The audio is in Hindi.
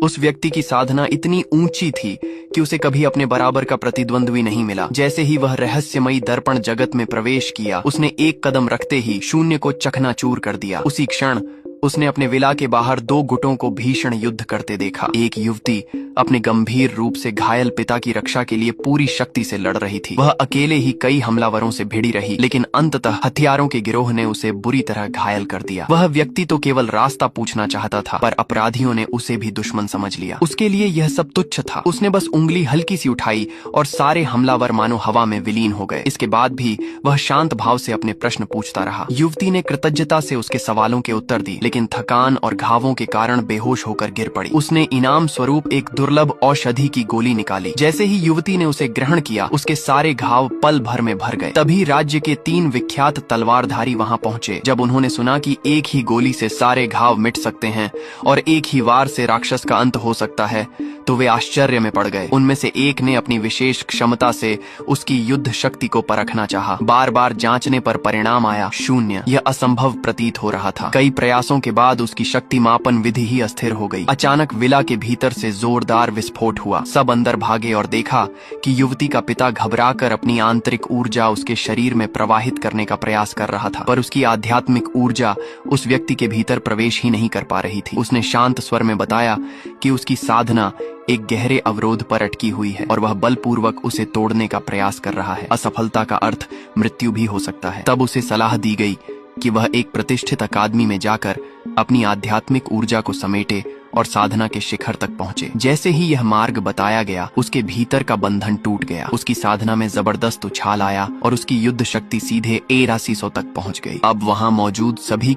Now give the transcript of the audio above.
उस व्यक्ति की साधना इतनी ऊंची थी कि उसे कभी अपने बराबर का प्रतिद्वंद्वी नहीं मिला। जैसे ही वह रहस्यमयी दर्पण जगत में प्रवेश किया, उसने एक कदम रखते ही शून्य को चकनाचूर कर दिया। उसी क्षण उसने अपने विला के बाहर दो गुटों को भीषण युद्ध करते देखा। एक युवती अपने गंभीर रूप से घायल पिता की रक्षा के लिए पूरी शक्ति से लड़ रही थी। वह अकेले ही कई हमलावरों से भिड़ी रही, लेकिन अंततः हथियारों के गिरोह ने उसे बुरी तरह घायल कर दिया। वह व्यक्ति तो केवल रास्ता पूछना चाहता था, पर अपराधियों ने उसे भी दुश्मन समझ लिया। उसके लिए यह सब तुच्छ था। उसने बस उंगली हल्की सी उठाई और सारे हमलावर मानो हवा में विलीन हो गए। इसके बाद भी वह शांत भाव से अपने प्रश्न पूछता रहा। युवती ने कृतज्ञता से उसके सवालों के उत्तर दिए, लेकिन थकान और घावों के कारण बेहोश होकर गिर पड़ी। उसने इनाम स्वरूप एक दुर्लभ औषधि की गोली निकाली। जैसे ही युवती ने उसे ग्रहण किया, उसके सारे घाव पल भर में भर गए। तभी राज्य के 3 विख्यात तलवारधारी वहां पहुंचे। जब उन्होंने सुना कि एक ही गोली से सारे घाव मिट सकते हैं और एक ही वार से राक्षस का अंत हो सकता है, तो वे आश्चर्य में पड़ गए। उनमें से एक ने अपनी विशेष क्षमता से उसकी युद्ध शक्ति को परखना चाहा। बार बार जांचने पर परिणाम आया शून्य। यह असंभव प्रतीत हो रहा था। कई प्रयासों के बाद उसकी शक्ति मापन विधि ही अस्थिर हो गई। अचानक विला के भीतर से जोरदार विस्फोट हुआ। सब अंदर भागे और देखा कि युवती का पिता घबराकर अपनी आंतरिक ऊर्जा उसके शरीर में प्रवाहित करने का प्रयास कर रहा था, पर उसकी आध्यात्मिक ऊर्जा उस व्यक्ति के भीतर प्रवेश ही नहीं कर पा रही थी। उसने शांत स्वर में बताया कि उसकी साधना एक गहरे अवरोध पर अटकी हुई है और वह बलपूर्वक उसे तोड़ने का प्रयास कर रहा है। असफलता का अर्थ मृत्यु भी हो सकता है। तब उसे सलाह दी गई कि वह एक प्रतिष्ठित अकादमी में जाकर अपनी आध्यात्मिक ऊर्जा को समेटे और साधना के शिखर तक पहुंचे। जैसे ही यह मार्ग बताया गया, उसके भीतर का बंधन टूट गया। उसकी साधना में जबरदस्त उछाल आया और उसकी युद्ध शक्ति सीधे एरासीसो तक पहुंच गई। अब वहां मौजूद सभी